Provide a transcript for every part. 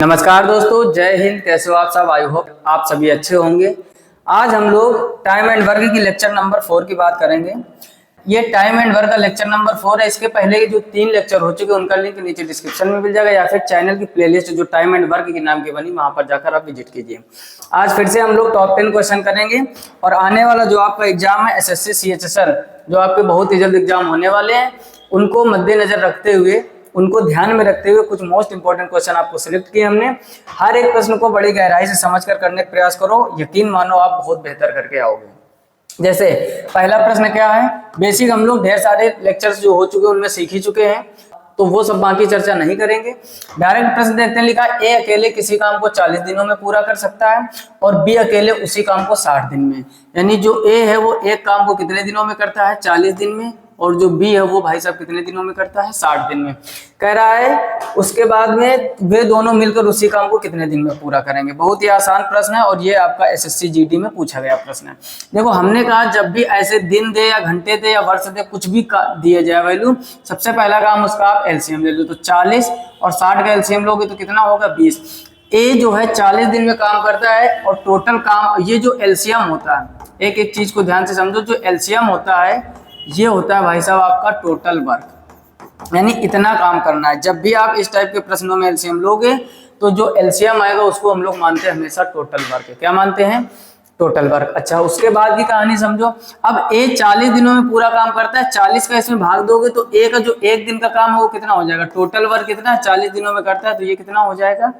नमस्कार दोस्तों, जय हिंद। कैसे हो आप सब? आई होप आप सभी अच्छे होंगे। आज हम लोग टाइम एंड वर्क की लेक्चर नंबर 4 की बात करेंगे। ये टाइम एंड वर्क का लेक्चर नंबर 4 है। इसके पहले के जो 3 लेक्चर हो चुके हैं उनका लिंक नीचे डिस्क्रिप्शन में मिल जाएगा, या फिर चैनल की प्लेलिस्ट जो टाइम एंड वर्क के नाम की बनी वहां पर जाकर आप विजिट कीजिए। आज फिर से हम लोग टॉप 10 क्वेश्चन करेंगे और आने वाला जो आपका एग्जाम है एसएससी सीएचएसएल, जो आपके बहुत ही जल्द एग्जाम होने वाले हैं, उनको मद्देनजर रखते हुए, उनको ध्यान में रखते हुए कुछ मोस्ट इंपोर्टेंट क्वेश्चन आपको सिलेक्ट किए हमने। हर एक प्रश्न को बड़ी गहराई से समझकर करने का प्रयास करो, यकीन मानो आप बहुत बेहतर करके आओगे। जैसे पहला प्रश्न क्या है, बेसिक हम लोग ढेर सारे लेक्चर्स जो हो चुके हैं उनमें सीख ही चुके हैं, तो वो सब बाकी चर्चा नहीं करेंगे। डायरेक्ट प्रश्न देखते हैं। लिखा ए अकेले किसी काम को 40 दिनों में पूरा कर सकता है और बी अकेले उसी काम को 60 दिन में। यानी जो ए है वो एक काम को कितने दिनों में करता है? 40 दिन में। और जो बी है वो भाई साहब कितने दिनों में करता है? 60 दिन में। कह रहा है उसके बाद में वे दोनों मिलकर उसी काम को कितने दिन में पूरा करेंगे। बहुत ही आसान प्रश्न है और ये आपका एसएससी जीडी में पूछा गया प्रश्न है। देखो, हमने कहा जब भी ऐसे दिन दे या घंटे दे या वर्ष दे, कुछ भी दिया जाए वैल्यू, सबसे पहला काम उसका आप एलसीएम ले लो। तो 40 और 60 का एलसीएम लोगे तो कितना होगा? 20। ए जो है 40 दिन में काम करता है और टोटल काम, ये जो एलसीएम होता है, एक एक चीज को ध्यान से समझो, जो एलसीएम होता है ये होता है भाई साहब आपका टोटल वर्क, यानी इतना काम करना है। जब भी आप इस टाइप के प्रश्नों में एलसीएम लोगे तो जो एलसीएम आएगा उसको हम लोग मानते हैं हमेशा टोटल वर्क है। क्या मानते हैं? Total work. अच्छा, उसके बाद की कहानी समझो। अब ए 40 दिनों में पूरा काम करता है, 40 का इसमें भाग दोगे तो ए का जो एक दिन का काम है वो कितना हो जाएगा? टोटल वर्क कितना है? 40 दिनों में करता है, तो ये कितना हो जाएगा?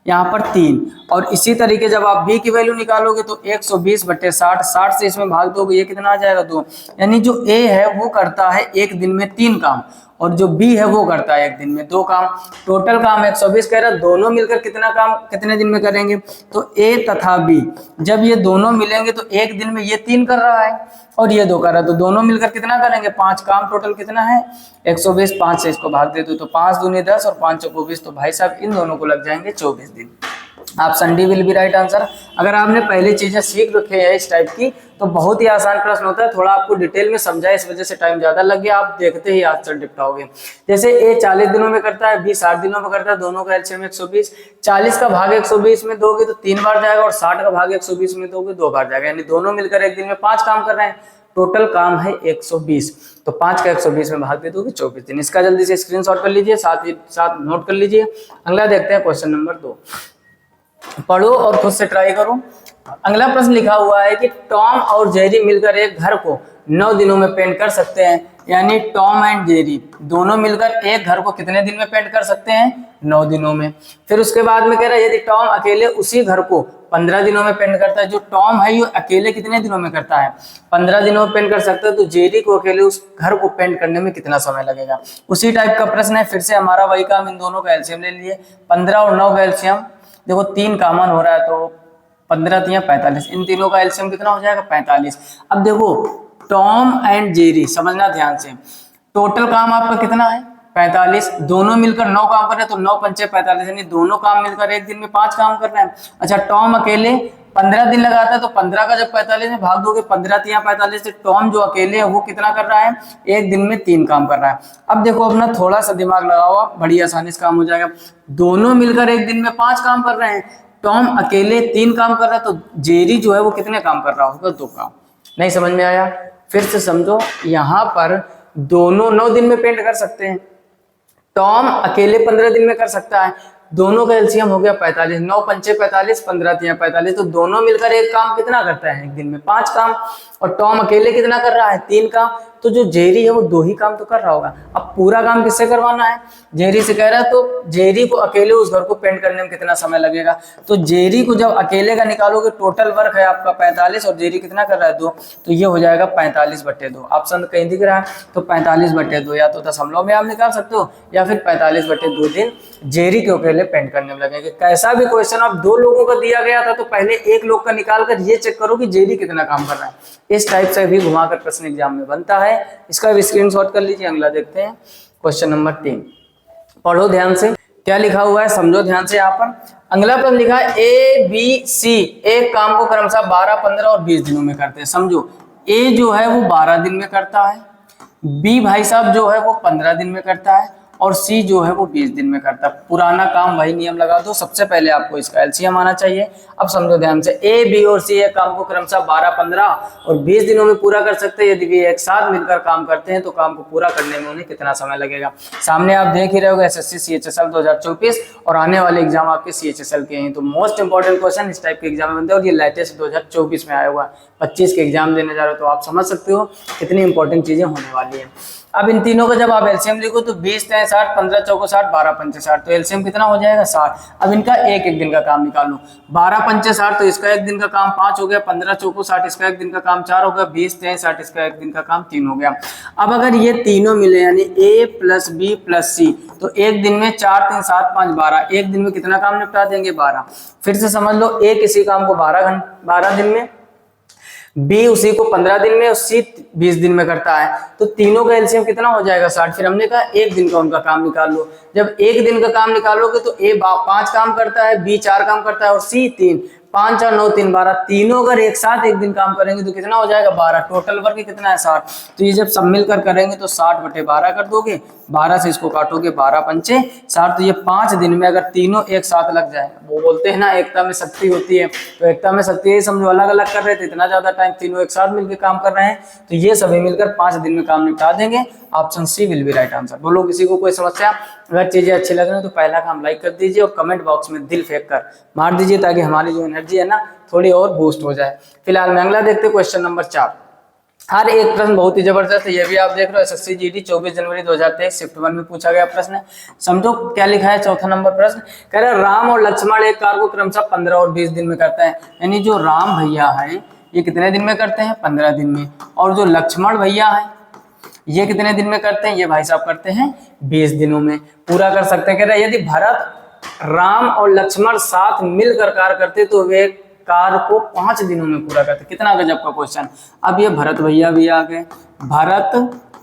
यहाँ पर 3। और इसी तरीके जब आप बी की वैल्यू निकालोगे तो 120/60, 60 से इसमें भाग दोगे, ये कितना आ जाएगा? 2। यानी जो ए है वो करता है एक दिन में 3 काम और जो बी है वो करता है एक दिन में 2 काम। टोटल काम 120 कह रहा है, दोनों मिलकर कितना काम कितने दिन में करेंगे? तो ए तथा बी जब ये दोनों मिलेंगे तो एक दिन में ये 3 कर रहा है और ये 2 कर रहा है, तो दोनों मिलकर कितना करेंगे? 5 काम। टोटल कितना है? 120। 5 से इसको भाग दे दो तो 5 दूनी 10 और 5 चौको 20, तो भाई साहब इन दोनों को लग जाएंगे 24 दिन। Option D will be right answer. अगर आपने पहले चीजें सीख रखे हैं इस टाइप की तो बहुत ही आसान प्रश्न होता है। थोड़ा आपको डिटेल में समझा, इस वजह से टाइम ज्यादा लग गया, आप देखते ही आंसर निपटाओगे। जैसे ए 40 दिनों में करता है, बी 60 दिनों में करता है, दोनों का एलसीएम 120। 40 का भाग 120 में दोगे तो 3 बार जाएगा और 60 का भाग 120 में दोगे 2 बार जाएगा, यानी दोनों मिलकर एक दिन में 5 काम कर रहे हैं। टोटल काम है 120, तो 5 का 120 में भाग दे दोगे 24 दिन। इसका जल्दी से स्क्रीनशॉट कर लीजिए, साथ ही साथ नोट कर लीजिए। अगला देखते हैं क्वेश्चन नंबर 2। पढ़ो और खुद से ट्राई करो। अगला प्रश्न लिखा हुआ है कि टॉम और जेरी मिलकर एक घर को 9 दिनों में पेंट कर सकते हैं। यानी टॉम एंड जेरी दोनों मिलकर एक घर को कितने दिन में पेंट कर सकते हैं? 9 दिनों में। फिर उसके बाद में कह रहा है यदि टॉम अकेले उसी घर को 15 दिनों में पेंट करता है। जो टॉम है ये अकेले कितने दिनों में करता है? 15 दिनों में पेंट कर सकता है, तो जेरी को अकेले उस घर को पेंट करने में कितना समय लगेगा? उसी टाइप का प्रश्न है। फिर से हमारा वही काम, इन दोनों का एलसीएम ले लिए। 15 और 9 का एलसीएम, देखो 3 कॉमन हो रहा है तो 15 3 45, इन तीनों का एलसीएम कितना हो जाएगा? 45। अब देखो टॉम एंड जेरी, समझना ध्यान से, टोटल काम आपका कितना है? 45। दोनों मिलकर 9 काम कर रहे हैं तो 9 पंचे 45, यानी दोनों काम मिलकर एक दिन में 5 काम कर रहे हैं। अच्छा, टॉम अकेले 15 दिन लगाता है तो 15 का जब 45 में भाग दोगे, 15 3 45, से टॉम जो अकेले है वो कितना कर रहा है? एक दिन में 3 काम कर रहा है। अब देखो अपना थोड़ा सा दिमाग लगाओ, बड़ी आसानी से काम हो जाएगा। दोनों मिलकर एक दिन में 5 काम कर रहे हैं, टॉम अकेले 3 काम कर रहा है, तो जेरी जो है वो कितने काम कर रहा होगा? 2 काम। नहीं समझ में आया? फिर से समझो, यहाँ पर दोनों 9 दिन में पेंट कर सकते हैं, टॉम अकेले 15 दिन में कर सकता है, दोनों का एलसीएम हो गया 45। 9 पंचे 45, 15 3 45, तो दोनों मिलकर एक काम कितना करता है? एक दिन में 5 काम। और टॉम अकेले कितना कर रहा है? 3 काम। तो जो जेरी है वो 2 ही काम तो कर रहा होगा। अब पूरा काम किससे करवाना है? जेरी से कह रहा है, तो जेरी को अकेले उस घर को पेंट करने में कितना समय लगेगा? तो जेरी को जब अकेले का निकालोगे, टोटल वर्क है आपका 45 और जेरी कितना कर रहा है? 2, तो ये हो जाएगा 45/2। ऑप्शन कहीं दिख रहा है तो 45/2, या तो दशमलव में आप निकाल सकते हो या फिर 45/2 दिन जेरी के अकेले पेंट करने में लगेंगे। कैसा भी क्वेश्चन अब 2 लोगों का दिया गया था तो पहले एक लोग का निकाल कर ये चेक करो कि जेरी कितना काम कर रहा है। इस टाइप से भी घुमाकर प्रश्न एग्जाम में बनता है, इसका भी स्क्रीनशॉट कर लीजिए। अगला देखते हैं क्वेश्चन नंबर 3। पढ़ो ध्यान से, क्या लिखा हुआ है समझो ध्यान से। यहाँ पर अगला प्रश्न लिखा है ए बी सी एक काम को क्रमशः 12, 15 और 20 दिनों में करते हैं। समझो, ए जो है वो 12 दिन में करता है, बी भाई साहब जो है वो 15 दिन में करता है और सी जो है वो 20 दिन में करता है। पुराना काम वही नियम लगा दो, सबसे पहले आपको इसका एलसीएम आना चाहिए। अब समझो ध्यान से, ए बी और सी एक काम को क्रमशः 12, 15 और 20 दिनों में पूरा कर सकते हैं। यदि वे एक साथ मिलकर काम करते हैं तो काम को पूरा करने में उन्हें कितना समय लगेगा। सामने आप देख ही रहे होगे एसएससी सीएचएसएल 2024 और आने वाले एग्जाम आपके सीएचएसएल के हैं। तो मोस्ट इंपॉर्टेंट क्वेश्चन इस टाइप के एग्जाम में बनते हैं और ये लेटेस्ट 2024 में आया हुआ है। 25 के एग्जाम देने जा रहे हो तो आप समझ सकते हो कितनी इंपॉर्टेंट चीजें होने वाली है। अब इन तीनों का जब आप एलसीएम लिखो तो 20 3 60, 15 चौको 60, 12 पंचे 60, तो एलसीएम कितना हो जाएगा 60। अब इनका एक एक दिन का काम निकाल लो। 12 पंचे 60 तो इसका एक दिन का काम 5 हो गया, 15 चौको 60 इसका एक दिन का काम 4 हो गया, 20 3 60 इसका एक दिन का काम 3 हो गया। अब अगर ये तीनों मिले यानी ए प्लस बी प्लस सी, तो एक दिन में 4 3 7 5 12, एक दिन में कितना काम निपटा देंगे 12। फिर से समझ लो, ए किसी काम को 12 दिन में, बी उसी को 15 दिन में और सी 20 दिन में करता है, तो तीनों का एलसीएम कितना हो जाएगा 60। फिर हमने कहा एक दिन का उनका काम निकाल लो। जब एक दिन का काम निकालोगे तो ए 5 काम करता है, बी 4 काम करता है और सी 3, 5 और 9 3 12, तीनों अगर एक साथ एक दिन काम करेंगे तो कितना हो जाएगा 12। टोटल वर्क कितना है 60। तो ये जब सब मिलकर करेंगे तो 60/12 कर दोगे, 12 से इसको काटोगे, 12 पंचे 60, तो ये 5 दिन में अगर तीनों एक साथ लग जाए, वो बोलते हैं ना एकता में शक्ति होती है, तो एकता में शक्ति है। समझो अलग अलग कर रहे थे इतना ज्यादा टाइम, तीनों एक साथ मिलकर काम कर रहे हैं तो ये सभी मिलकर 5 दिन में काम निपटा देंगे। Option C will be right answer. बोलो किसी को कोई समस्या? अगर चीजें अच्छी लग रही है तो पहला काम लाइक कर दीजिए और कमेंट बॉक्स में दिल फेंक कर मार दीजिए ताकि हमारी जो एनर्जी है ना थोड़ी और बूस्ट हो जाए। फिलहाल में अगला देखते क्वेश्चन नंबर 4। हर एक प्रश्न बहुत ही जबरदस्त है, ये भी आप देख रहे हो एसएससी जीडी 24 जनवरी 2023 शिफ्ट 1 में पूछा गया प्रश्न है। समझो क्या लिखा है। चौथा नंबर प्रश्न कह रहा है राम और लक्ष्मण एक कार्य को क्रमशः 15 और 20 दिन में करते हैं। यानी जो राम भैया है ये कितने दिन में करते हैं 15 दिन में, और जो लक्ष्मण भैया है ये कितने दिन में करते हैं, ये भाई साहब करते हैं 20 दिनों में पूरा कर सकते हैं। कह रहे हैं यदि भरत राम और लक्ष्मण साथ मिलकर कार्य करते तो वे कार्य को 5 दिनों में पूरा करते। कितना गजब का क्वेश्चन। अब ये भरत भैया भी आ गए, भरत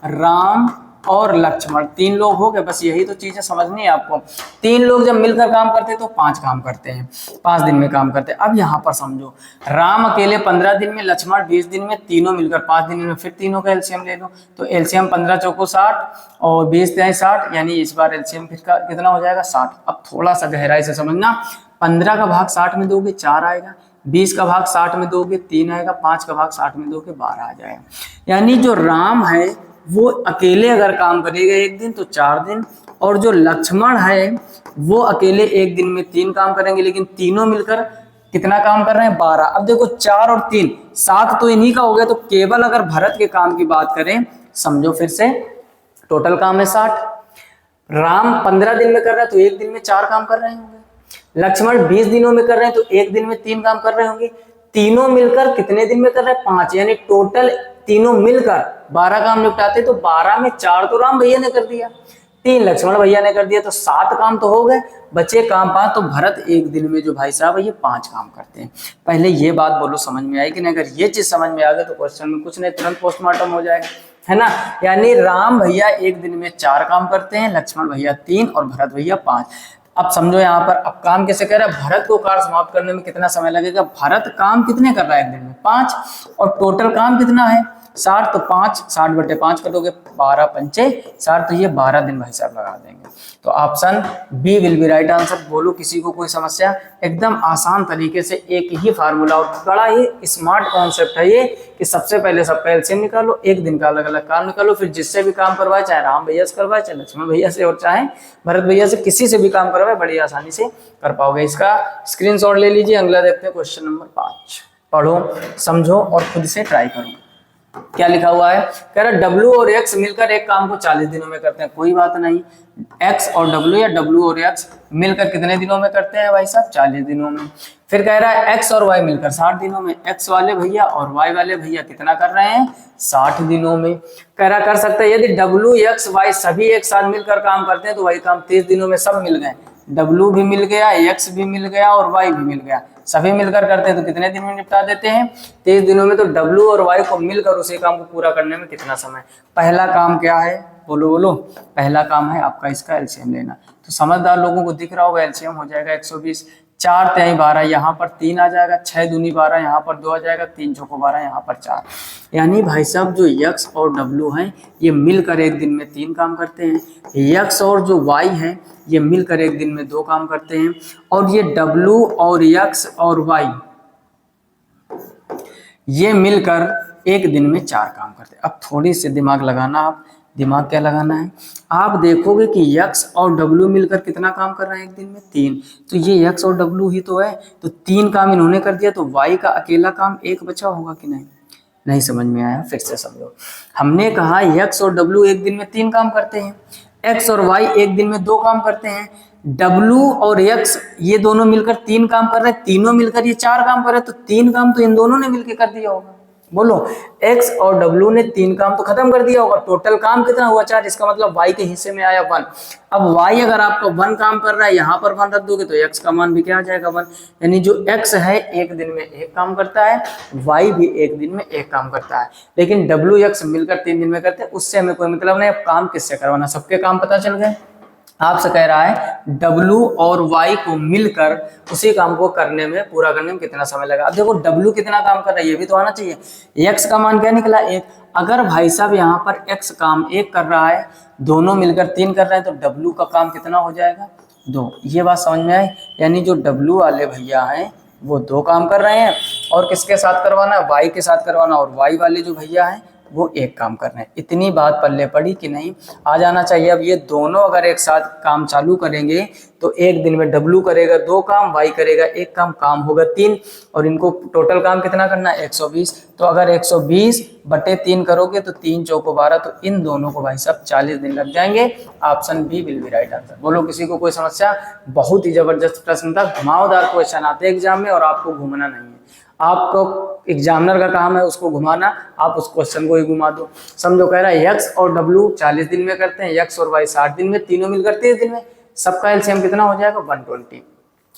राम और लक्ष्मण 3 लोग हो गए, बस यही तो चीजें समझनी है आपको। 3 लोग जब मिलकर काम करते तो 5 काम करते हैं, 5 दिन में काम करते हैं। अब यहाँ पर समझो राम अकेले 15 दिन में, लक्ष्मण 20 दिन में, तीनों मिलकर 5 दिन में। फिर तीनों का एलसीएम ले लो तो एलसीएम 15 चौको 60 और 20 3 60, यानी इस बार एलसीएम फिर कितना हो जाएगा 60। अब थोड़ा सा गहराई से समझना, 15 का भाग 60 में दोगे 4 आएगा, 20 का भाग 60 में दोगे 3 आएगा, 5 का भाग 60 में दोगे 12 आ जाएगा। यानी जो राम है वो अकेले अगर काम करेगा एक दिन तो 4 दिन, और जो लक्ष्मण है वो अकेले एक दिन में 3 काम करेंगे, लेकिन तीनों मिलकर कितना काम कर रहे हैं 12। अब देखो 4 और 3 7 तो इन्हीं का हो गया, तो केवल अगर भरत के काम की बात करें, समझो फिर से टोटल काम है 60। राम 15 दिन में कर रहा है तो एक दिन में 4 काम कर रहे होंगे, लक्ष्मण 20 दिनों में कर रहे हैं तो एक दिन में 3 काम कर रहे होंगे, तीनों मिलकर कितने दिन में कर रहे हैं 5, यानी टोटल तीनों मिलकर 12 काम निपटाते। तो 12 में 4 तो राम भैया ने कर दिया, 3 लक्ष्मण भैया ने कर दिया, तो 7 काम तो हो गए, बचे काम 5। तो भरत एक दिन में जो भाई साहब है ये 5 काम करते हैं। पहले ये बात बोलो समझ में आई कि नहीं? अगर ये चीज समझ में आ गई तो क्वेश्चन में कुछ नहीं, तुरंत पोस्टमार्टम हो जाएगा, है ना। यानी राम भैया एक दिन में 4 काम करते हैं, लक्ष्मण भैया 3 और भरत भैया 5। अब समझो यहाँ पर अब काम कैसे कर रहा है, भरत को कार्य समाप्त करने में कितना समय लगेगा। भरत काम कितने कर रहा है एक दिन में 5, और टोटल काम कितना है 60, तो 5 60/5 कर दोगे, 12 पंचे 60, तो ये 12 दिन भाई साहब लगा देंगे। तो option B will be right answer. बोलो किसी को कोई समस्या? एकदम आसान तरीके से एक ही फार्मूला और बड़ा ही स्मार्ट कॉन्सेप्ट है ये कि सबसे पहले सबका एलसीएम निकालो, एक दिन का अलग अलग काम निकालो, फिर जिससे भी काम करवाए, चाहे राम भैया से करवाए, चाहे लक्ष्मण भैया से, और चाहे भरत भैया से, किसी से भी काम करवाए बड़ी आसानी से कर पाओगे। इसका स्क्रीनशॉट ले लीजिए। अगला देखते हैं क्वेश्चन नंबर 5। पढ़ो, समझो और खुद से ट्राई करो। क्या लिखा हुआ है, कह रहा W और X मिलकर एक काम को 40 दिनों में करते हैं। कोई बात नहीं, X और W या W और X मिलकर कितने दिनों में करते हैं भाई साहब 40 दिनों में। फिर कह रहा है X और Y मिलकर 60 दिनों में, X वाले भैया और Y वाले भैया कितना कर रहे हैं 60 दिनों में। कह रहा कर सकते हैं यदि W X Y सभी एक साथ मिलकर काम करते हैं तो वही काम 30 दिनों में सब मिल गए, W भी मिल गया, X भी मिल गया और Y भी मिल गया, सभी मिलकर करते हैं तो कितने दिन में निपटा देते हैं 30 दिनों में। तो W और Y को मिलकर उसी काम को पूरा करने में कितना समय। पहला काम क्या है, बोलो बोलो, पहला काम है आपका इसका एलसीएम लेना। तो समझदार लोगों को दिख रहा होगा एलसीएम हो जाएगा 120, 4 तिहाई 12, यहाँ पर 3 आ जाएगा, 6 दूनी 12, यहाँ पर 2 आ जाएगा, 3 चौको 12, यहाँ पर 4। यानी भाई साहब जो यक्स और डब्लू हैं ये मिलकर एक दिन में 3 काम करते हैं, यक्स और जो वाई है ये मिलकर एक दिन में 2 काम करते हैं, और ये डब्लू और यक्स और वाई ये मिलकर एक दिन में 4 काम करते हैं। अब थोड़ी सी दिमाग लगाना, आप दिमाग क्या लगाना है, आप देखोगे कि यक्स और डब्लू मिलकर कितना काम कर रहे हैं एक दिन में 3, तो ये यक्स और डब्लू ही तो है, तो 3 काम इन्होंने कर दिया, तो वाई का अकेला काम 1 बचा होगा कि नहीं? नहीं समझ में आया? फिर से समझो, हमने कहा यक्स और डब्लू एक दिन में 3 काम करते हैं, एक्स और वाई एक दिन में 2 काम करते हैं, डब्लू और एक्स ये दोनों मिलकर 3 काम कर रहे हैं, तीनों मिलकर ये 4 काम कर रहे हैं, तो 3 काम तो इन दोनों ने मिलकर कर दिया होगा। बोलो, एक्स और डब्लू ने 3 काम तो खत्म कर दिया होगा, टोटल काम कितना हुआ 4, इसका मतलब वाई के हिस्से में आया 1। अब वाई अगर आपका 1 काम कर रहा है, यहाँ पर 1 रख दोगे तो एक्स का मान भी क्या आ जाएगा 1, यानी जो एक्स है एक दिन में 1 काम करता है, वाई भी एक दिन में 1 काम करता है, लेकिन डब्लू एक्स मिलकर 3 दिन में करते हैं, उससे हमें कोई मतलब नहीं। अब काम किससे करवाना, सबके काम पता चल गए। आपसे कह रहा है W और Y को मिलकर उसी काम को करने में, पूरा करने में कितना समय लगा। अब देखो W कितना काम कर रहा है ये भी तो आना चाहिए, X का मान क्या निकला 1। अगर भाई साहब यहाँ पर X काम 1 कर रहा है, दोनों मिलकर 3 कर रहे हैं, तो W का काम कितना हो जाएगा 2। ये बात समझ में आई? यानी जो W वाले भैया हैं वो 2 काम कर रहे हैं, और किसके साथ करवाना है, Y के साथ करवाना, और Y वाले जो भैया हैं वो 1 काम कर रहे हैं। इतनी बात पल्ले पड़ी कि नहीं? आ जाना चाहिए। अब ये दोनों अगर एक साथ काम चालू करेंगे तो एक दिन में W करेगा 2 काम, Y करेगा 1 काम, काम होगा 3, और इनको टोटल काम कितना करना है 120। तो अगर 120/3 करोगे तो 3 चौको 12, तो इन दोनों को भाई साहब 40 दिन लग जाएंगे। Option B will be right answer. बोलो किसी को कोई समस्या? बहुत ही जबरदस्त प्रश्न था, घुमावदार क्वेश्चन आते हैं एग्जाम में, और आपको घूमना नहीं है। आपको एग्जामिनर का काम है उसको घुमाना, आप उस क्वेश्चन को ही घुमा दो। समझो, कह रहा है एक्स और डब्लू 40 दिन में करते हैं, एक्स और वाई 60 दिन में, तीनों मिलकर 30 दिन में, सबका एलसीएम कितना हो जाएगा 120।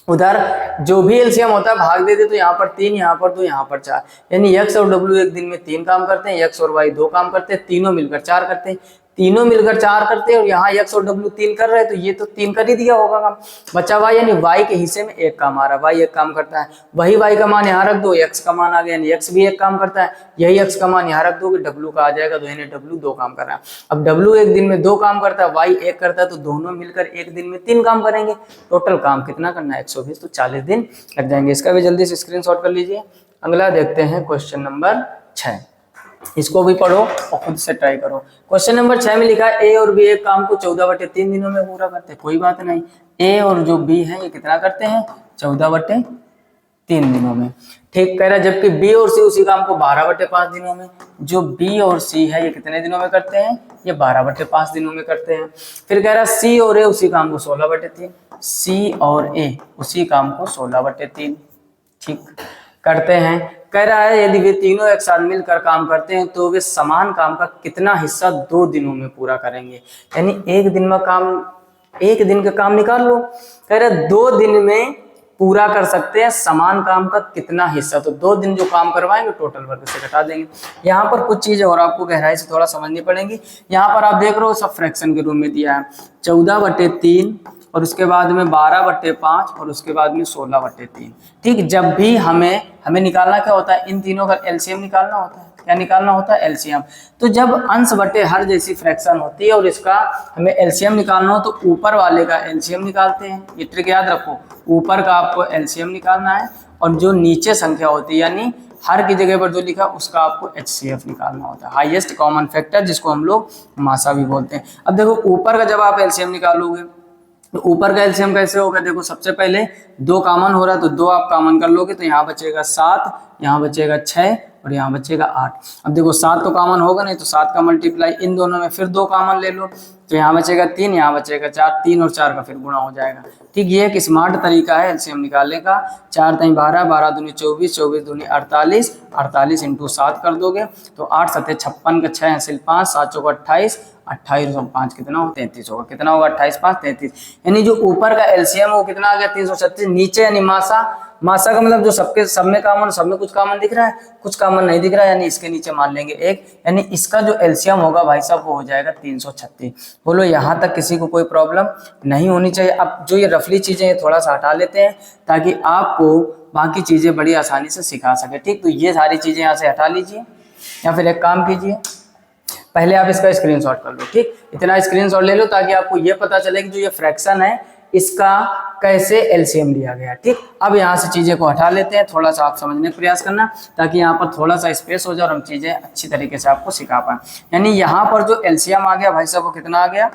उधर जो भी एलसीएम होता है भाग देते, तो यहाँ पर 3, यहाँ पर 2, यहाँ पर 4, यानी एक्स और डब्लू एक दिन में 3 काम करते हैं, एक्स और वाई 2 काम करते हैं, तीनों मिलकर 4 करते हैं, तीनों मिलकर 4 करते हैं, और यहाँ एक्स और डब्लू 3 कर रहे हैं, तो ये तो 3 कर ही दिया होगा काम। बचा वाई, यानी वाई के हिस्से में 1 काम आ रहा है, वाई 1 काम करता है, वही वाई का मान यहाँ रख दो, एक्स का मान आ गया, यानी एक्स भी 1 काम करता है, यही एक्स का मान यहाँ रख दोगे, डब्लू का आ जाएगा 2, यानी डब्लू 2 काम कर रहा है। अब डब्लू एक दिन में 2 काम करता है, वाई 1 करता है, तो दोनों मिलकर एक दिन में 3 काम करेंगे। टोटल काम कितना करना है 120, तो 40 दिन लग जाएंगे। इसका भी जल्दी से स्क्रीनशॉट कर लीजिए। अगला देखते हैं क्वेश्चन नंबर 6, इसको भी पढ़ो और खुद से ट्राई करो। क्वेश्चन नंबर 6 में लिखा है ए और बी एक काम को 14/3 दिनों में पूरा करते हैं। कोई बात नहीं, ए और जो बी है ये कितना करते हैं 14/3 दिनों में। ठीक कह रहा है, जबकि बी और सी उसी काम को 12/5 दिनों में। जो बी और सी है ये कितने दिनों में करते हैं, ये 12/5 दिनों में करते हैं। फिर कह रहा है सी और ए उसी काम को 16/3, सी और ए उसी काम को 16/3 ठीक करते हैं। कह रहा है यदि वे तीनों एक साथ मिलकर काम करते हैं तो वे समान काम का कितना हिस्सा 2 दिनों में पूरा करेंगे। यानी एक दिन में काम, एक दिन का काम निकाल लो। कह रहे 2 दिन में पूरा कर सकते हैं समान काम का कितना हिस्सा, तो 2 दिन जो काम करवाएंगे टोटल वर्क से घटा देंगे। यहाँ पर कुछ चीजें और आपको गहराई से थोड़ा समझनी पड़ेंगी। यहाँ पर आप देख रहे हो सब फ्रैक्शन के रूप में दिया है, 14/3 और उसके बाद में 12/5 और उसके बाद में 16/3। ठीक, जब भी हमें निकालना क्या होता है, इन तीनों का एलसीएम निकालना होता है। क्या निकालना होता है, एलसीएम। तो जब अंश बटे हर जैसी फ्रैक्शन होती है और इसका हमें एलसीएम निकालना हो तो ऊपर वाले का एलसीएम निकालते हैं। ये ट्रिक याद रखो, ऊपर का आपको एलसीएम निकालना है, और जो नीचे संख्या होती है यानी हर की जगह पर जो लिखा उसका आपको एचसीएफ निकालना होता है, हाईएस्ट कॉमन फैक्टर, जिसको हम लोग मासा भी बोलते हैं। अब देखो ऊपर का जब आप एलसीएम निकालोगे तो ऊपर का एलसीएम कैसे होगा, देखो सबसे पहले 2 कॉमन हो रहा है तो 2 आप कॉमन कर लोगे, तो यहाँ बचेगा 7, यहाँ बचेगा 6 और यहाँ बचेगा 8। अब देखो 7 तो कॉमन होगा नहीं, तो 7 का मल्टीप्लाई इन दोनों में, फिर 2 कॉमन ले लो, तो यहाँ बचेगा 3, यहाँ बचेगा 4, 3 और 4 का फिर गुणा हो जाएगा। ठीक, ये एक स्मार्ट तरीका है एलसीएम निकालने का। 4 × 12, 12 दूनी 24, 24 दूनी 48, 48 × 7 कर दोगे तो 8 × 7 = 56 का 6 हासिल 5, 7 × 28, 28 और 5 कितना होगा 33 होगा। कितना होगा 28 × 5 33। यानी जो ऊपर का एलसीएम वो कितना आ गया 336। नीचे यानी मासा, मासा का मतलब जो सबके सब में कॉमन, सब में कुछ कॉमन दिख रहा है, कुछ कॉमन नहीं दिख रहा है, यानी इसके नीचे मान लेंगे 1, यानी इसका जो एलसीएम होगा भाई साहब वो हो जाएगा 336। बोलो यहाँ तक किसी को कोई प्रॉब्लम नहीं होनी चाहिए। अब जो ये रफली चीजें ये थोड़ा सा हटा लेते हैं ताकि आपको बाकी चीजें बड़ी आसानी से सिखा सके। ठीक, तो ये सारी चीजें यहाँ से हटा लीजिए या फिर एक काम कीजिए, पहले आप इसका स्क्रीनशॉट कर लो। ठीक, इतना स्क्रीनशॉट ले लो ताकि आपको ये पता चले कि जो ये फ्रैक्शन है इसका कैसे एलसीएम लिया गया। ठीक, अब यहाँ से चीजें को हटा लेते हैं, थोड़ा सा आप समझने का प्रयास करना ताकि यहाँ पर थोड़ा सा स्पेस हो जाए और हम चीजें अच्छी तरीके से आपको सिखा पाए। यानी यहाँ पर जो एलसीएम आ गया भाई साहब वो कितना आ गया,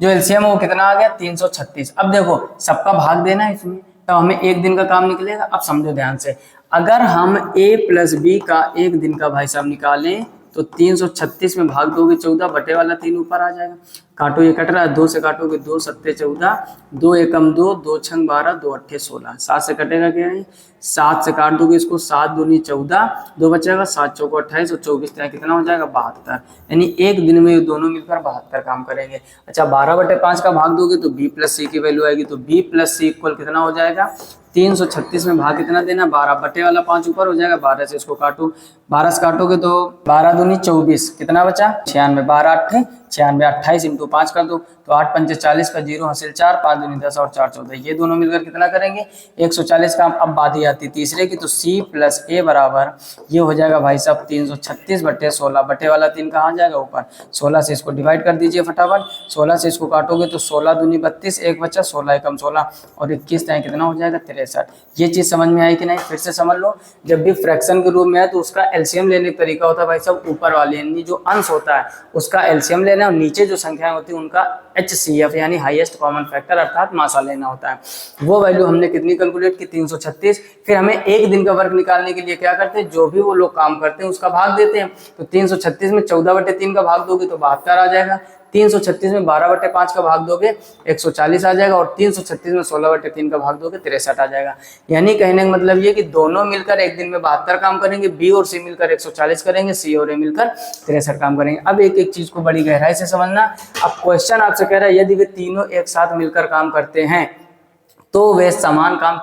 जो एलसीएम है वो कितना आ गया 336। अब देखो सबका भाग देना है इसमें, तो हमें एक दिन का काम निकलेगा। अब समझो ध्यान से, अगर हम a प्लस बी का एक दिन का भाई साहब निकालें तो 336 में भाग दोगे 14, बटे वाला 3 ऊपर आ जाएगा। काटो, ये कट रहा है, 2 से काटोगे 2 सत्ते 14, 2 एकम 2, 2 छंग 12, 2 अट्ठे 16, 7 से कटेगा क्या है 7 से काट दोगे इसको, 7 दूनी 14, 2 बचेगा, 7 चौको 28 और 24 कितना हो जाएगा 72। यानी एक दिन में ये दोनों मिलकर 72 काम करेंगे। अच्छा 12/5 का भाग दोगे तो b प्लस सी की वैल्यू आएगी, तो b प्लस सी इक्वल कितना हो जाएगा 336 में भाग कितना देना 12, बटे वाला 5 ऊपर हो जाएगा, 12 से इसको काटो, 12 से काटोगे तो 12 दूनी 24, कितना बचा 96, 12 अट्ठे 96, 28 इंटू 5 कर दो तो 8 पंचे 40 का 0 हासिल 4, 5 दूनी 10 और 4 14, ये दोनों मिलकर कितना करेंगे 140 का। अब बात ही आती तीसरे की, तो c प्लस ए बराबर ये हो जाएगा भाई साहब 336 बटे 16, बटे वाला 3 कहाँ जाएगा ऊपर, 16 से इसको डिवाइड कर दीजिए फटाफट, 16 से इसको काटोगे तो 16 दूनी 32, एक बच्चा 16 एकम 16 और 21 कितना हो जाएगा 63। ये चीज समझ में आई कि नहीं, फिर से समझ लो। जब भी फ्रैक्शन के रूप में है तो उसका एलसीएम लेने का तरीका होता है भाई साहब ऊपर वाले यानी जो अंश होता है उसका एलसीएम लेना और नीचे जो संख्याएं होती है उनका HCF यानी हाईएस्ट कॉमन फैक्टर अर्थात मासा लेना होता है। वो वैल्यू हमने कितनी कैलकुलेट की 336। फिर हमें एक दिन का वर्क निकालने के लिए क्या करते हैं, जो भी वो लोग काम करते हैं उसका भाग देते हैं। तो 336 में 14/3 का भाग दोगे तो 72 आ जाएगा, 336 में 12/5 का भाग दोगे 140 आ जाएगा और 336 में 16/3 का भाग दोगे 63 आ जाएगा। यानी कहने का मतलब ये कि दोनों मिलकर एक दिन में 72 काम करेंगे, बी और सी मिलकर 140 करेंगे, सी और ए मिलकर 63 काम करेंगे। अब एक एक चीज को बड़ी गहराई से समझना। अब क्वेश्चन आपसे कह रहा है यदि वे तीनों एक साथ मिलकर काम करते हैं तो वे समान काम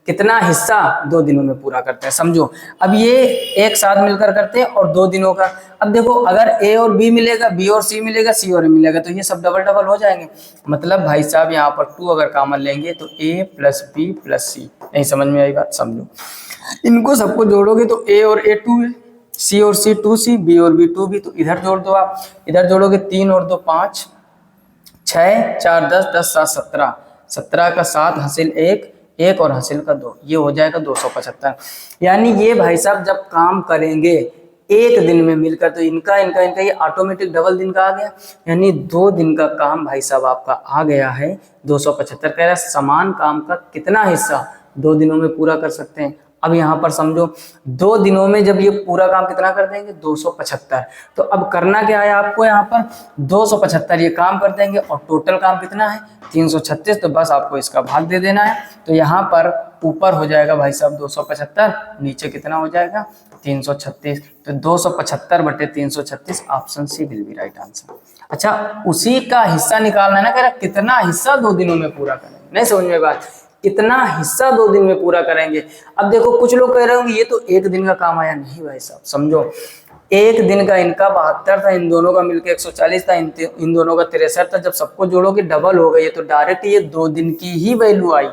कितना हिस्सा 2 दिनों में पूरा करते हैं। समझो, अब ये एक साथ मिलकर करते हैं और 2 दिनों का, अब देखो अगर ए और बी मिलेगा, बी और सी मिलेगा, सी और ए मिलेगा, तो ये सब डबल डबल हो जाएंगे। मतलब भाई साहब यहाँ पर 2 अगर कॉमन लेंगे तो ए प्लस बी प्लस सी। नहीं समझ में आई बात, समझो इनको सबको जोड़ोगे तो ए और ए 2 है, सी और सी 2c, बी और बी 2b, तो इधर जोड़ दो आप, इधर जोड़ोगे 3 और 2 5, 6 4 10 10 7 17, 17 का 7 हासिल 1 1 और हासिल का 2, ये हो जाएगा 275। यानी ये भाई साहब जब काम करेंगे एक दिन में मिलकर तो इनका ये ऑटोमेटिक डबल दिन का आ गया। यानी 2 दिन का काम भाई साहब आपका आ गया है 275। कह रहा है समान काम का कितना हिस्सा 2 दिनों में पूरा कर सकते हैं। अब यहाँ पर समझो 2 दिनों में जब ये पूरा काम कितना कर देंगे 275, तो अब करना क्या है आपको, यहाँ पर 275 ये काम कर देंगे और टोटल काम कितना है 336, तो बस आपको इसका भाग दे देना है। तो यहाँ पर ऊपर हो जाएगा भाई साहब 275, नीचे कितना हो जाएगा 336, तो 275/336 option C will be right answer. अच्छा उसी का हिस्सा निकालना है ना, कह रहा कितना हिस्सा 2 दिनों में पूरा करेंगे। नहीं समझ में बात, कितना हिस्सा 2 दिन में पूरा करेंगे। अब देखो कुछ लोग कह रहे होंगे ये तो एक दिन का काम आया, नहीं भाई साहब समझो, एक दिन का इनका 72 था, इन दोनों का मिलकर 140 था, इन दोनों का 63 था, जब सबको जोड़ोगे डबल हो गई, तो डायरेक्ट ये 2 दिन की ही वैल्यू आई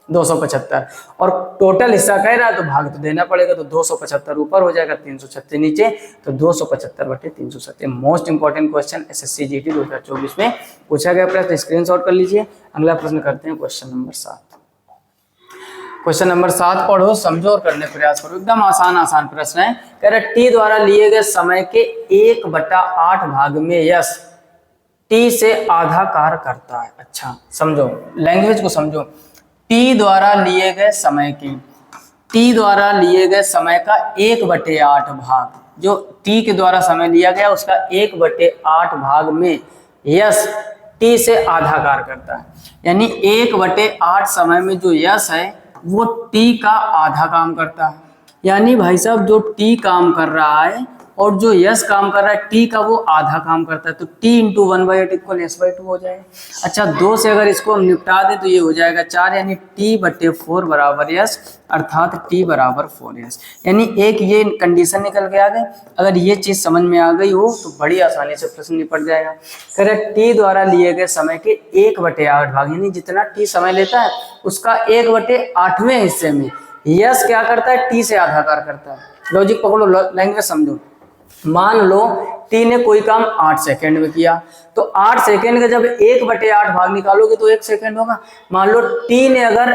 275 और टोटल हिस्सा कह रहा है तो भाग तो देना पड़ेगा, तो 275 ऊपर हो जाएगा 336 नीचे, तो 275/336। Most important question SSC GT 2024 में पूछा गया प्रश्न, स्क्रीनशॉट कर लीजिए। अगला प्रश्न करते हैं क्वेश्चन नंबर 7। क्वेश्चन नंबर 7 पढ़ो, समझो और करने प्रयास करो। एकदम आसान प्रश्न है। कह रहा टी द्वारा लिए गए समय के 1/8 भाग में यश टी से आधा कार्य करता है। अच्छा समझो, लैंग्वेज को समझो। टी द्वारा लिए गए समय का 1/8 भाग, जो टी के द्वारा समय लिया गया उसका 1/8 भाग में यश टी से आधा कार्य करता है। यानी 1/8 समय में जो यश है वो टी का आधा काम करता है। यानी भाई साहब जो टी काम कर रहा है और जो यस काम कर रहा है टी का वो आधा काम करता है, तो T into 1/8 equal S by 2 हो जाएगा। अच्छा 2 से अगर इसको हम निपटा दें तो ये हो जाएगा 4, यानी टी बटे 4 बराबर यस, अर्थात टी बराबर 4s। यानी एक ये कंडीशन निकल के आ गई। अगर ये चीज समझ में आ गई हो तो बड़ी आसानी से प्रश्न निपट जाएगा। करेक्ट, टी द्वारा लिए गए समय के 1/8 भाग, यानी जितना टी समय लेता है उसका 1/8वें हिस्से में यस क्या करता है, टी से आधा कार्य करता है। लॉजिक पकड़ो, लैंग्वेज समझो। मान लो टी ने कोई काम 8 सेकंड में किया, तो 8 सेकंड का जब 1/8 भाग निकालोगे तो 1 सेकंड होगा। मान लो टी ने अगर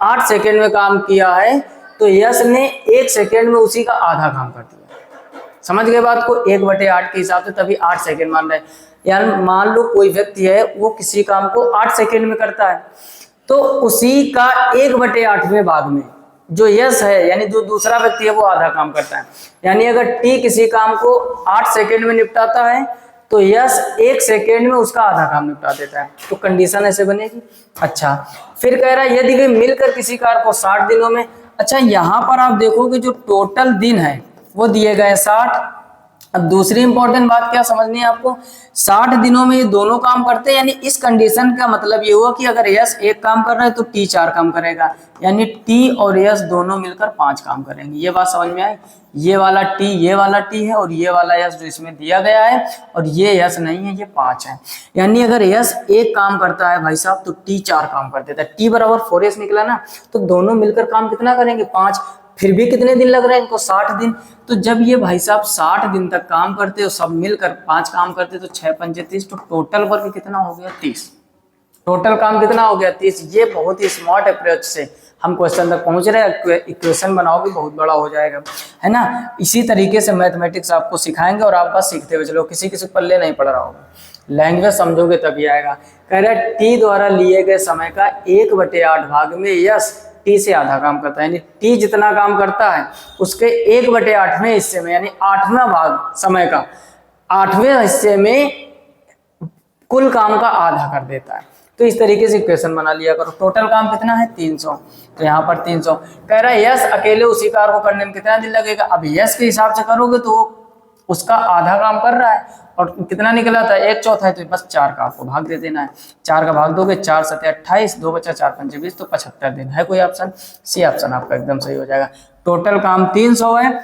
8 सेकंड में काम किया है तो यस ने 1 सेकंड में उसी का आधा काम कर दिया। समझ गए बात को, 1/8 के हिसाब से तभी 8 सेकंड मान रहे हैं। यानी मान लो कोई व्यक्ति है वो किसी काम को 8 सेकंड में करता है, तो उसी का 1/8वें भाग में जो यस है यानी जो दूसरा व्यक्ति है वो आधा काम करता है। यानी अगर टी किसी काम को 8 सेकंड में निपटाता है तो यस 1 सेकंड में उसका आधा काम निपटा देता है, तो कंडीशन ऐसे बनेगी। अच्छा फिर कह रहा है यदि वे मिलकर किसी कार्य को 60 दिनों में, अच्छा यहाँ पर आप देखोगे जो टोटल दिन है वो दिए गए 60। अब दूसरी इंपॉर्टेंट बात क्या समझनी है आपको, 60 दिनों में ये दोनों काम करते हैं, यानी इस कंडीशन का मतलब ये हुआ कि अगर यस 1 काम कर रहा है तो टी 4 काम करेगा, यानी टी और यस दोनों मिलकर 5 काम करेंगे। ये बात समझ में आई। ये वाला टी है और ये वाला यस जो इसमें दिया गया है और ये यस नहीं है, ये 5 है। यानी अगर यस 1 काम करता है भाई साहब तो टी 4 काम कर देता है। टी बराबर 4s निकला ना, तो दोनों मिलकर काम कितना करेंगे, 5। फिर भी कितने दिन लग रहे हैं इनको, 60 दिन। तो जब ये भाई साहब 60 दिन तक काम करते हो, सब मिलकर 5 काम करते तो 6 पंचे 30, तो टोटल वर्क कितना हो गया, 30। टोटल काम कितना हो गया, 30। ये बहुत ही स्मार्ट अप्रोच से हम क्वेश्चन तक पहुंच रहे हैं। इक्वेशन बनाओगे बहुत बड़ा हो जाएगा, है ना। इसी तरीके से मैथमेटिक्स आपको सिखाएंगे और आप बस सीखते हुए चलो, किसी किसी पल्ले नहीं पड़ रहा होगा, लैंग्वेज समझोगे तभी आएगा। कह रहे टी द्वारा लिए गए समय का 1/8 भाग में यस टी से आधा काम करता है, यानी टी जितना काम करता है उसके 1/8वें हिस्से में, यानी 8वां भाग समय का 8वें हिस्से में कुल काम का आधा कर देता है। तो इस तरीके से इक्वेशन बना लिया करो। टोटल काम कितना है, 300, तो यहाँ पर 300। कह रहा है यस अकेले उसी कार्य को करने में कितना दिन लगेगा। अब यस के हिसाब से करोगे तो उसका आधा काम कर रहा है और कितना निकला था, 1/4 है, तो बस 4 का आपको भाग दे देना है। 4 का भाग दोगे, 4 7 28, 2 बचा 4 पंचे 20, तो 75 दिन है। कोई ऑप्शन, सी ऑप्शन आपका एकदम सही हो जाएगा। टोटल काम 300 है,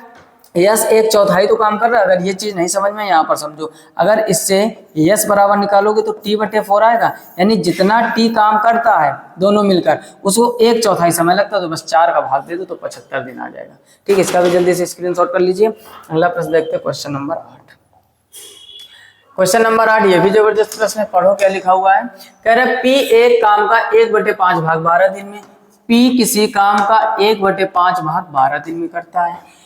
यस 1/4 तो काम कर रहा है। अगर ये चीज नहीं समझ में, यहाँ पर समझो, अगर इससे यस बराबर निकालोगे तो t/4 आएगा, यानी जितना टी काम करता है दोनों मिलकर उसको 1/4 समय लगता है, तो बस 4 का भाग दे दो तो 75 दिन आ जाएगा। ठीक है, इसका भी जल्दी से स्क्रीनशॉट कर लीजिए। अगला प्रश्न देखते हैं, क्वेश्चन नंबर 8। क्वेश्चन नंबर 8 ये भी जबरदस्त प्रश्न है, पढ़ो क्या लिखा हुआ है। कह रहे पी एक काम का 1/5 भाग 12 दिन में, पी किसी काम का 1/5 भाग 12 दिन में करता है।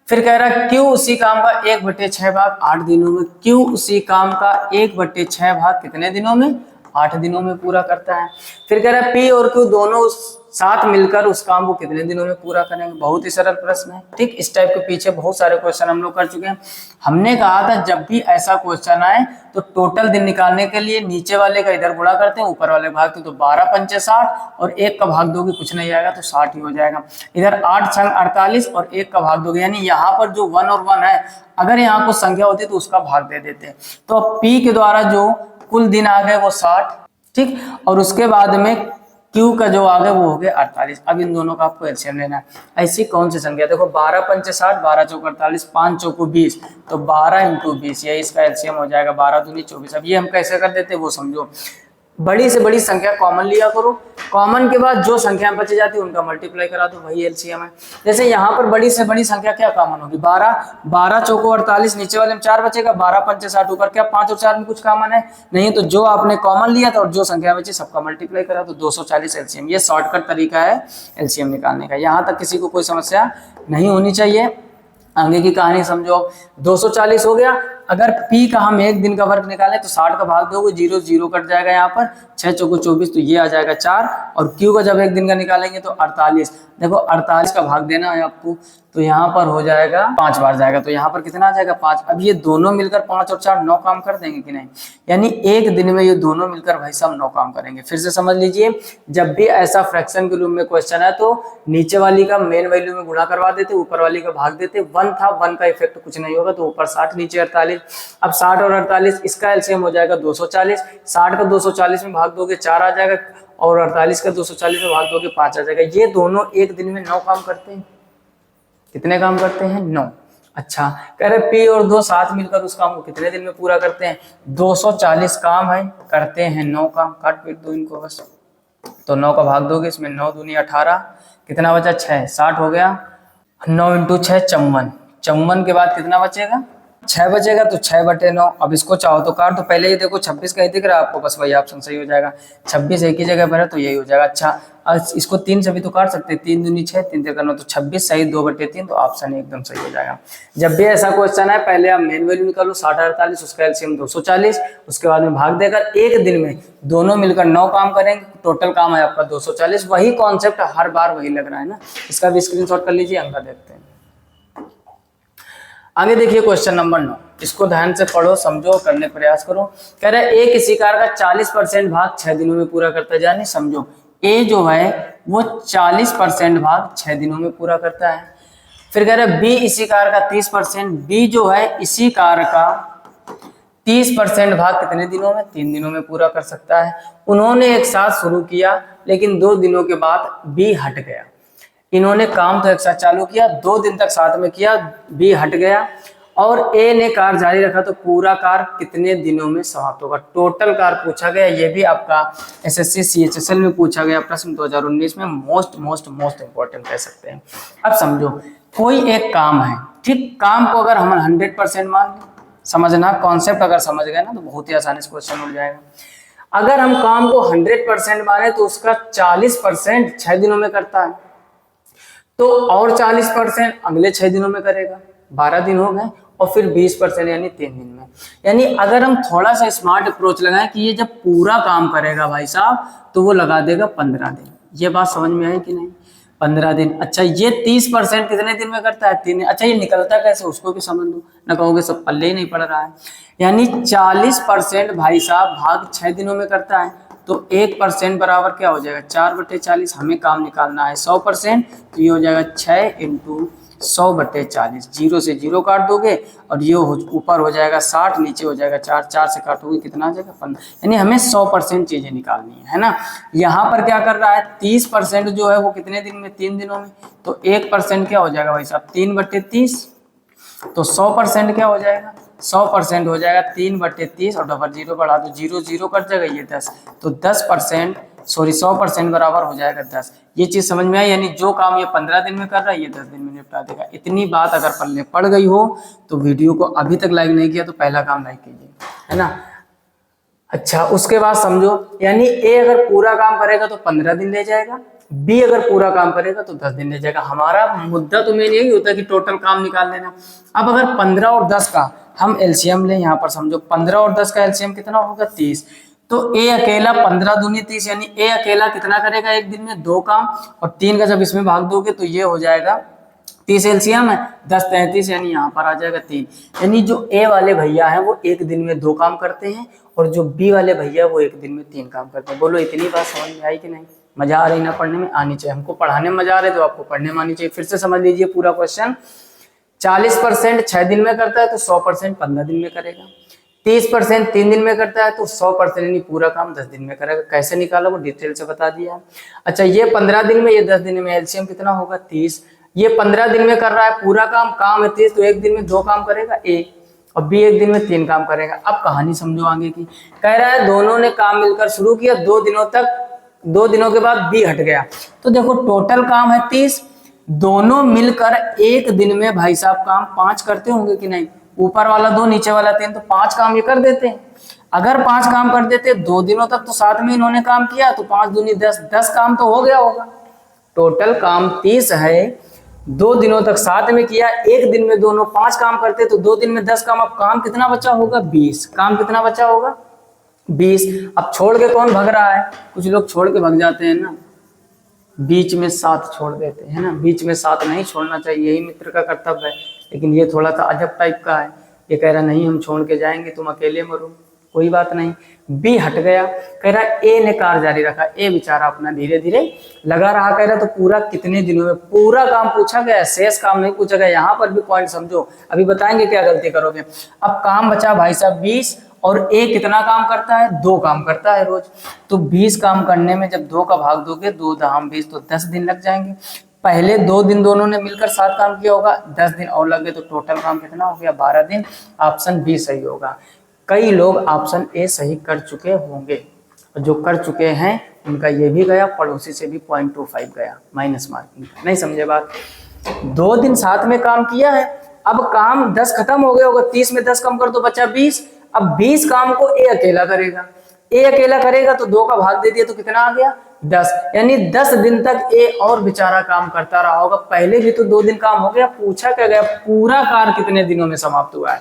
फिर कह रहा है क्यों उसी काम का 1/6 भाग 8 दिनों में, क्यों उसी काम का 1/6 भाग कितने दिनों में, 8 दिनों में पूरा करता है। फिर कह रहा है पी और क्यू दोनों साथ मिलकर उस काम को कितने दिनों में पूरा करेंगे। बहुत ही सरल प्रश्न है। ठीक, इस टाइप के पीछे बहुत सारे क्वेश्चन हम लोग कर चुके हैं। हमने कहा था जब भी ऐसा क्वेश्चन आए तो टोटल दिन निकालने के लिए नीचे वाले का इधर गुणा करते हैं, ऊपर वाले भाग तो 12 पंचे 60 और 1 का भाग दोगे कुछ नहीं आएगा तो 60 ही हो जाएगा। इधर 8 छंग 48 और 1 का भाग दोगे, यानी यहाँ पर जो 1 और 1 है, अगर यहाँ कुछ संख्या होती तो उसका भाग दे देते। तो पी के द्वारा जो कुल दिन आ गए वो 60, ठीक, और उसके बाद में क्यू का जो आ गया वो हो गया 48। अब इन दोनों का आपको एलसीएम लेना है। ऐसी कौन सी संख्या, देखो 12 पंचे 60, 12 चौक 48, 5 चौको 20, तो 12 इंटू 20 ये इसका एलसीएम हो जाएगा 12 दूनी 24। अब ये हम कैसे कर देते हैं वो समझो। बड़ी से बड़ी संख्या कॉमन लिया करो, कॉमन के बाद जो संख्या बच जाती है उनका मल्टीप्लाई करा दो, वही एलसीएम है। जैसे यहाँ पर बड़ी से बड़ी संख्या क्या कॉमन होगी, 12, 12 चौको 48, नीचे वाले में 4 बचेगा, 12 पंचे 60, ऊपर क्या 5 और 4 में कुछ कॉमन है नहीं, तो जो आपने कॉमन लिया था और जो संख्या बची सबका मल्टीप्लाई करा तो 240 एलसीएम। ये शॉर्टकट तरीका है एलसीएम निकालने का। यहाँ तक किसी को कोई समस्या नहीं होनी चाहिए। आगे की कहानी समझो। 240 हो गया। अगर P का हम एक दिन का वर्क निकालें तो 60 का भाग दोगे, 0 0 कट जाएगा यहाँ पर, 6 चौको 24, तो ये आ जाएगा 4। और क्यू का जब एक दिन का निकालेंगे तो 48। देखो 48 का भाग देना है आपको, तो यहाँ पर हो जाएगा 5 बार जाएगा, तो यहाँ पर कितना आ जाएगा 5। अब ये दोनों मिलकर 5 और 4 9 काम कर देंगे कि नहीं, यानी एक दिन में ये दोनों मिलकर भाई साहब 9 काम करेंगे। फिर से समझ लीजिए, जब भी ऐसा फ्रैक्शन के रूप में क्वेश्चन है तो नीचे वाली का मेन वैल्यू में गुणा करवा देते, ऊपर वाली का भाग देते। 1 था, 1 का इफेक्ट कुछ नहीं होगा, तो ऊपर 60 नीचे 48। अब 60 और 48 इसका एलसीएम हो जाएगा 240। 60 का 240 में भाग दोगे 4 आ जाएगा, और 48 का 240 में भाग दोगे 5 आ जाएगा। ये दोनों एक दिन में 9 काम करते हैं। कितने काम करते हैं? 9। अच्छा, कह रहे P और 2 साथ मिलकर उस काम को कितने दिन में पूरा करते हैं? 240 काम है, करते हैं 9 काम। काट पीट दो इनको बस, तो 9 का भाग दोगे, इसमें 9 दूनी 18, कितना बचा? 6। 60 हो गया, 9 × 6 54। 54 के बाद कितना बचेगा? 6 बचेगा, तो 6/9। अब इसको चाहो तो काट, तो पहले ये देखो 26 का ही दिख रहा है आपको, बस वही ऑप्शन सही हो जाएगा। 26 एक ही जगह पर है तो यही हो जाएगा। अच्छा, अब इसको 3 से भी तो काट सकते हैं, 3 दूनी 6, 3 3 9, तो 26 सही 2/3, तो ऑप्शन एकदम सही हो जाएगा। जब भी ऐसा क्वेश्चन है, पहले आप मेन वैल्यू निकालो 60 48, उसका एलसीएम 240, उसके बाद में भाग देकर एक दिन में दोनों मिलकर 9 काम करेंगे, टोटल काम है आपका 240। वही कॉन्सेप्ट हर बार वही लग रहा है ना, इसका भी स्क्रीनशॉट कर लीजिए। अंका देखते हैं आगे। देखिए क्वेश्चन नंबर 9, इसको ध्यान से पढ़ो, समझो, करने प्रयास करो। कह रहा है ए किसी कार का 40% भाग 6 दिनों में पूरा करता है। यानी समझो ए जो है वो 40% भाग 6 दिनों में पूरा करता है। फिर कह रहा है बी इसी कार का 30%, बी जो है इसी कार का 30% भाग कितने दिनों में? 3 दिनों में पूरा कर सकता है। उन्होंने एक साथ शुरू किया, लेकिन 2 दिनों के बाद बी हट गया। इन्होंने काम तो एक साथ चालू किया, 2 दिन तक साथ में किया, बी हट गया, और ए ने कार जारी रखा, तो पूरा कार कितने दिनों में समाप्त होगा? टोटल कार पूछा गया। ये भी आपका एसएससी CHSL में पूछा गया प्रश्न 2019 में, मोस्ट इंपॉर्टेंट कह सकते हैं। अब समझो, कोई एक काम है, ठीक, काम को अगर हम 100% मान लें, समझना कॉन्सेप्ट अगर समझ गए ना तो बहुत ही आसानी से क्वेश्चन उठ जाएगा। अगर हम काम को 100% माने तो उसका 40% 6 दिनों में करता है, तो और 40% अगले 6 दिनों में करेगा, 12 दिन हो गए, और फिर 20% यानी 3 दिन में। यानी अगर हम थोड़ा सा स्मार्ट अप्रोच लगाएं कि ये जब पूरा काम करेगा भाई साहब, तो वो लगा देगा 15 दिन। ये बात समझ में आई कि नहीं? 15 दिन। अच्छा, ये 30% कितने दिन में करता है? 3 दिन। अच्छा, ये निकलता कैसे उसको भी समझ लो, ना कहोगे सब पल्ले ही नहीं पड़ रहा है। यानी 40% भाई साहब भाग 6 दिनों में करता है, तो 1% बराबर क्या हो जाएगा? 4/40। हमें काम निकालना है 100%, तो ये हो जाएगा 6 × 100/40। 0 से 0 काट दोगे, और ये ऊपर हो जाएगा 60, नीचे हो जाएगा 4, 4 से काटोगे कितना आ जाएगा? 15। यानी हमें 100% चीजें निकालनी है ना। यहाँ पर क्या कर रहा है? 30% जो है वो कितने दिन में? 3 दिनों में। तो 1% क्या हो जाएगा भाई साहब? 3/30। तो 100% क्या हो जाएगा? 100% हो जाएगा 3/30, और डबल 0 बढ़ा दो, 0 0 कट जाएगा, ये 10, तो 10%, सॉरी 100% बराबर हो जाएगा 10। ये चीज समझ में आई? यानी जो काम ये 15 दिन में कर रहा है, ये 10 दिन में निपटा देगा। इतनी बात अगर पल्ले पड़ गई हो तो वीडियो को अभी तक लाइक नहीं किया तो पहला काम लाइक कीजिए, है ना। अच्छा, उसके बाद समझो, यानी ए अगर पूरा काम करेगा तो 15 दिन ले जाएगा, बी अगर पूरा काम करेगा तो 10 दिन ले जाएगा। हमारा मुद्दा तो मेन यही होता है कि टोटल काम निकाल लेना। अब अगर 15 और 10 का हम एलसीएम लें, यहाँ पर समझो 15 और 10 का एलसीएम कितना होगा? 30। तो ए अकेला 15 दूनी 30, यानी ए अकेला कितना करेगा एक दिन में? 2 काम, और 3 का जब इसमें भाग दोगे तो ये हो जाएगा 30 एलसीएम है, 10 33, यानी यहाँ पर आ जाएगा 3। यानी जो ए वाले भैया हैं वो एक दिन में 2 काम करते हैं, और जो बी वाले भैया वो एक दिन में 3 काम करते हैं। बोलो इतनी बात समझ में आई कि नहीं? मजा आ रही ना? पढ़ने में आनी चाहिए। हमको पढ़ाने में मजा आ रहा है तो आपको पढ़ने में आनी चाहिए। फिर से समझ लीजिए पूरा क्वेश्चन। 40% 6 दिन में करता है तो 100% 15 दिन में करेगा। 30% 3 दिन में करता है तो 100% यानी पूरा काम 10 दिन में करेगा। कैसे निकाला वो डिटेल से बता दिया। अच्छा, ये 15 दिन में, ये 10 दिन में, एलसीएम कितना होगा? 30। ये 15 दिन में कर रहा है पूरा काम, काम है 30, तो एक दिन में 2 काम करेगा ए, और बी एक दिन में 3 काम करेगा। अब कहानी समझो आगे की। कह रहा है दोनों ने काम मिलकर शुरू किया, 2 दिनों तक, 2 दिनों के बाद बी हट गया। तो देखो टोटल काम है 30, दोनों मिलकर एक दिन में भाई साहब काम 5 करते होंगे कि नहीं? ऊपर वाला 2 नीचे वाला 3, तो 5 काम ये कर देते हैं। अगर 5 काम कर देते 2 दिनों तक तो साथ में इन्होंने काम किया, तो 5 दूनी 10, 10 काम तो हो गया होगा। टोटल काम 30 है, 2 दिनों तक साथ में किया, एक दिन में दोनों 5 काम करते तो 2 दिन में 10 काम। अब काम कितना बचा होगा? 20। काम कितना बचा होगा? 20। अब छोड़ के कौन भग रहा है? कुछ लोग छोड़ के भग जाते हैं ना, बीच में साथ छोड़ देते हैं ना। बीच में साथ नहीं छोड़ना चाहिए, यही मित्र का कर्तव्य है। लेकिन ये थोड़ा सा अजब टाइप का है। ये कह रहा नहीं हम छोड़ के जाएंगे, तुम अकेले मरो। कोई बात नहीं, बी हट गया। कह रहा ए ने कार्य जारी रखा। ए बेचारा अपना धीरे धीरे लगा रहा। कह रहा तो पूरा कितने दिनों में? पूरा काम पूछा गया, शेष काम नहीं पूछा गया। यहाँ पर भी पॉइंट समझो, अभी बताएंगे क्या गलती करोगे। अब काम बचा भाई साहब 20, और ए कितना काम करता है? 2 काम करता है रोज। तो 20 काम करने में जब 2 का भाग दोगे, 2 दाम 20, तो 10 दिन लग जाएंगे। पहले 2 दिन दोनों ने मिलकर 7 काम किया होगा, 10 दिन और लग गए, तो टोटल काम कितना हो गया? 12 दिन। ऑप्शन बी सही होगा। कई लोग ऑप्शन ए सही कर चुके होंगे, और जो कर चुके हैं उनका ये भी गया, पड़ोसी से भी 0.25 गया, माइनस मार्किंग। नहीं समझे बात? 2 दिन साथ में काम किया है। अब काम 10 खत्म हो गया होगा, 30 में 10 कम कर तो बचा 20। अब 20 काम को ए अकेला करेगा। ए अकेला करेगा तो 2 का भाग दे दिया तो कितना आ गया? 10। यानी 10 दिन तक ए और बेचारा काम करता रहा होगा। पहले भी तो 2 दिन काम हो गया, पूछा क्या गया? पूरा कार्य कितने दिनों में समाप्त हुआ है?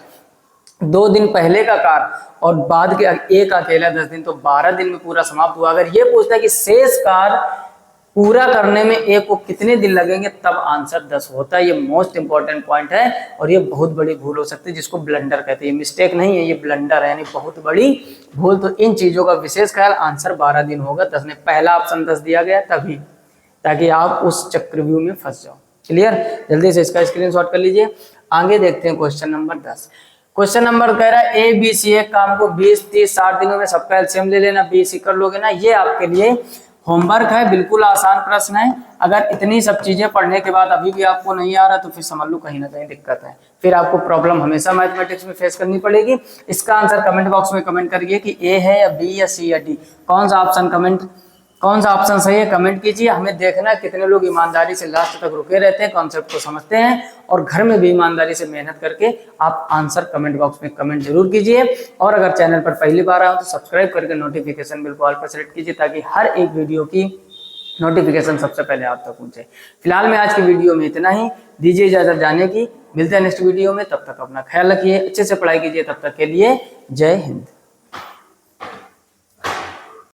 2 दिन पहले का कार्य और बाद के एक अकेला 10 दिन, तो 12 दिन में पूरा समाप्त हुआ। अगर ये पूछता है कि शेष कार्य पूरा करने में एक को कितने दिन लगेंगे, तब आंसर 10 होता है। ये मोस्ट इंपॉर्टेंट पॉइंट है, और ये बहुत बड़ी भूल हो सकती है, जिसको ब्लंडर कहते हैं। ये मिस्टेक नहीं है, ये ब्लंडर है, यानी बहुत बड़ी भूल। तो इन चीजों का विशेष ख्याल। आंसर 12 दिन होगा। 10 में पहला ऑप्शन 10 दिया गया तभी, ताकि आप उस चक्रव्यूह में फंस जाओ। क्लियर? जल्दी से इसका स्क्रीनशॉट कर लीजिए। आगे देखते हैं क्वेश्चन नंबर 10। क्वेश्चन नंबर कह रहा है ए बी सी एक काम को 20, 30, 60 दिनों में सबका एलसीएम ले लेना, 20 ही कर लोगे ना। ये आपके लिए होमवर्क है, बिल्कुल आसान प्रश्न है। अगर इतनी सब चीजें पढ़ने के बाद अभी भी आपको नहीं आ रहा, तो फिर समझ लो कहीं ना कहीं दिक्कत है। फिर आपको प्रॉब्लम हमेशा मैथमेटिक्स में फेस करनी पड़ेगी। इसका आंसर कमेंट बॉक्स में कमेंट करिए कि ए है या बी या सी या डी, कौन सा ऑप्शन सही है, कमेंट कीजिए। हमें देखना है कितने लोग ईमानदारी से लास्ट तक रुके रहते हैं, कॉन्सेप्ट को समझते हैं, और घर में भी ईमानदारी से मेहनत करके आप आंसर कमेंट बॉक्स में कमेंट जरूर कीजिए। और अगर चैनल पर पहली बार आए हो तो सब्सक्राइब करके नोटिफिकेशन बिल को ऑल पर सेलेक्ट कीजिए, ताकि हर एक वीडियो की नोटिफिकेशन सबसे पहले आप तक पहुंचे। फिलहाल में आज की वीडियो में इतना ही। दीजिए इजाजत जाने की। मिलते हैं नेक्स्ट वीडियो में, तब तक अपना ख्याल रखिए, अच्छे से पढ़ाई कीजिए। तब तक के लिए जय हिंद।